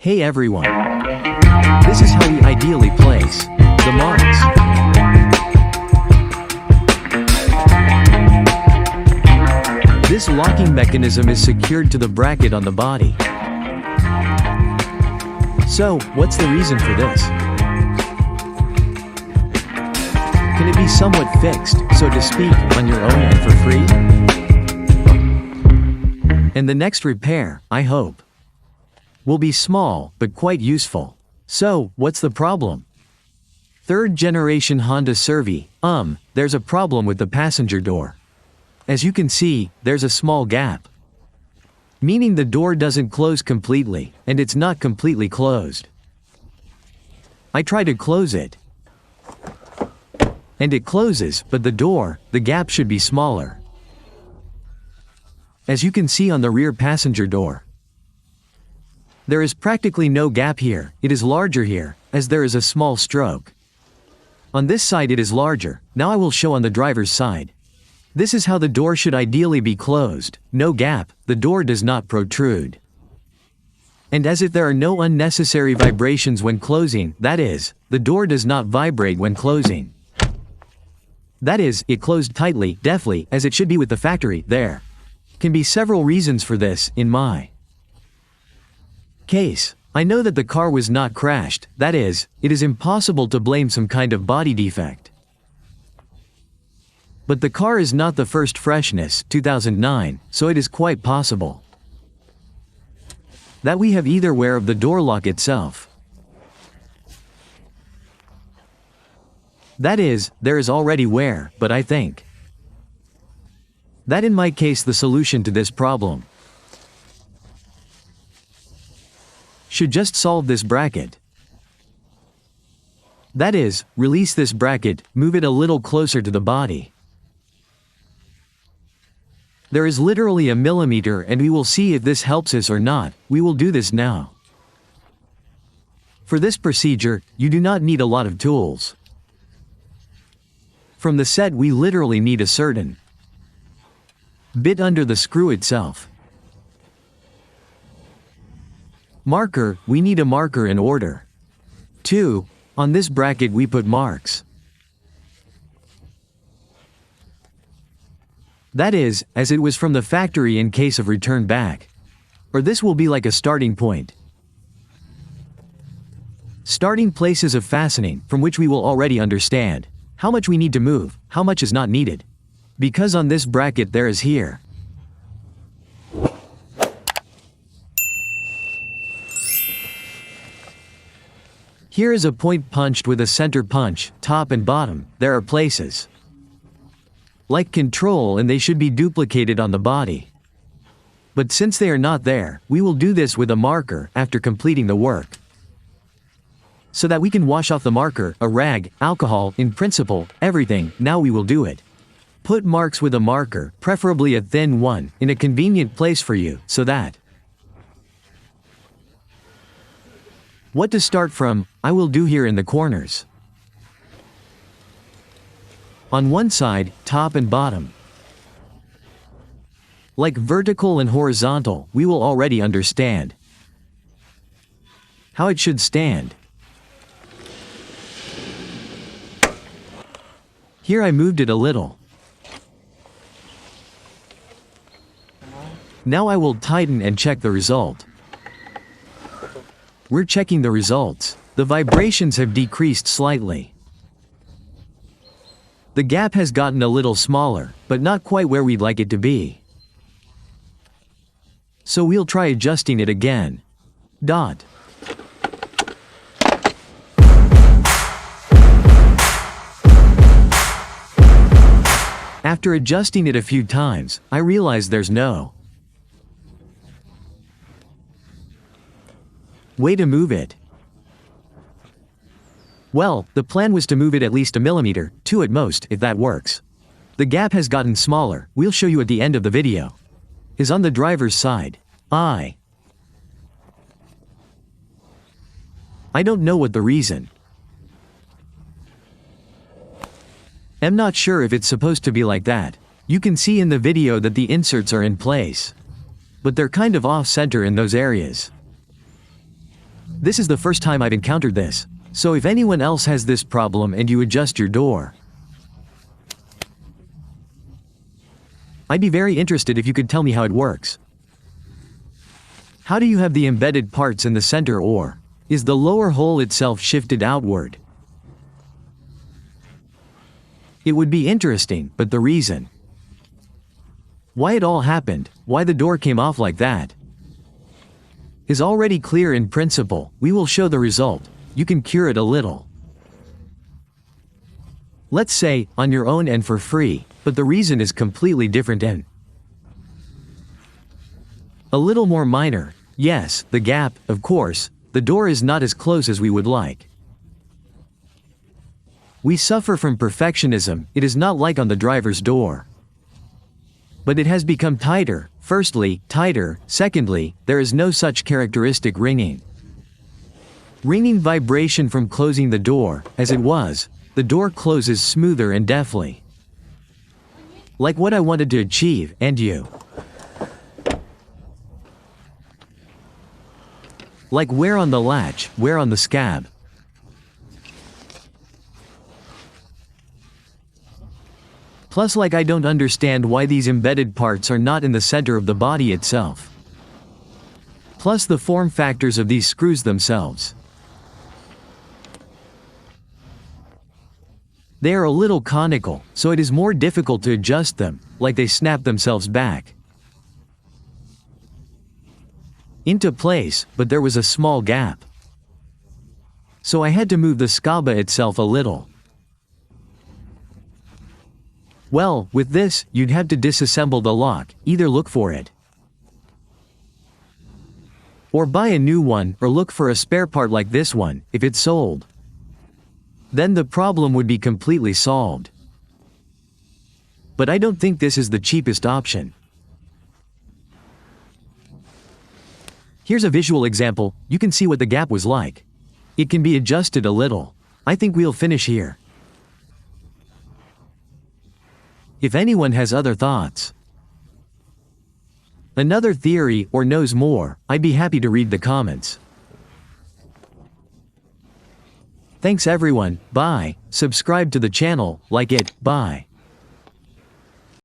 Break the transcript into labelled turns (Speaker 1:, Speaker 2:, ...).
Speaker 1: Hey everyone. This is how we ideally place the marks. This locking mechanism is secured to the bracket on the body. So, what's the reason for this? Can it be somewhat fixed, so to speak, on your own and for free? And the next repair, I hope, will be small, but quite useful. So, what's the problem? Third generation Honda CRV, there's a problem with the passenger door. As you can see, there's a small gap. Meaning the door doesn't close completely, and it's not completely closed. I try to close it. And it closes, but the gap should be smaller. As you can see on the rear passenger door, there is practically no gap here. It is larger here, as there is a small stroke. On this side it is larger. Now I will show on the driver's side. This is how the door should ideally be closed. No gap, the door does not protrude. And as if there are no unnecessary vibrations when closing, that is, the door does not vibrate when closing. That is, it closed tightly, deftly, as it should be with the factory. There can be several reasons for this, in my case. I know that the car was not crashed, that is, it is impossible to blame some kind of body defect. But the car is not the first freshness, 2009, so it is quite possible that we have either wear of the door lock itself. That is, there is already wear, but I think that in my case the solution to this problem should just solve this bracket. That is, release this bracket, move it a little closer to the body. There is literally a millimeter and we will see if this helps us or not. We will do this now. For this procedure, you do not need a lot of tools. From the set we literally need a certain bit under the screw itself. Marker, we need a marker in order. 2. On this bracket we put marks. That is, as it was from the factory in case of return back. Or this will be like a starting point. Starting places of fastening, from which we will already understand how much we need to move, how much is not needed. Because on this bracket there is here is a point punched with a center punch, top and bottom. There are places like control and they should be duplicated on the body. But since they are not there, we will do this with a marker after completing the work. So that we can wash off the marker, a rag, alcohol, in principle, everything. Now we will do it. Put marks with a marker, preferably a thin one, in a convenient place for you, so that what to start from, I will do here in the corners. On one side, top and bottom. Like vertical and horizontal, we will already understand how it should stand. Here I moved it a little. Now I will tighten and check the result. We're checking the results. The vibrations have decreased slightly. The gap has gotten a little smaller, but not quite where we'd like it to be. So we'll try adjusting it again. After adjusting it a few times, I realize there's no way to move it. Well, the plan was to move it at least a millimeter, 2 at most, if that works. The gap has gotten smaller, we'll show you at the end of the video. Is on the driver's side. I don't know what the reason. I'm not sure if it's supposed to be like that. You can see in the video that the inserts are in place. But they're kind of off-center in those areas. This is the first time I've encountered this. So if anyone else has this problem and you adjust your door, I'd be very interested if you could tell me how it works. How do you have the embedded parts in the center, or is the lower hole itself shifted outward? It would be interesting, but the reason why it all happened, why the door came off like that, is already clear in principle. We will show the result. You can cure it a little. Let's say, on your own and for free, but the reason is completely different and a little more minor. Yes, the gap, of course, the door is not as close as we would like. We suffer from perfectionism. It is not like on the driver's door. But it has become tighter. Firstly, tighter. Secondly, there is no such characteristic ringing. Ringing vibration from closing the door, as it was. The door closes smoother and deftly. Like what I wanted to achieve, and you. Like wear on the latch, wear on the scab. Plus, like, I don't understand why these embedded parts are not in the center of the body itself. Plus the form factors of these screws themselves. They are a little conical, so it is more difficult to adjust them, like they snap themselves back into place, but there was a small gap. So I had to move the scaba itself a little. Well, with this, you'd have to disassemble the lock, either look for it, or buy a new one, or look for a spare part like this one, if it's sold. Then the problem would be completely solved. But I don't think this is the cheapest option. Here's a visual example. You can see what the gap was like. It can be adjusted a little. I think we'll finish here. If anyone has other thoughts, another theory, or knows more, I'd be happy to read the comments. Thanks everyone, bye. Subscribe to the channel, like it, bye.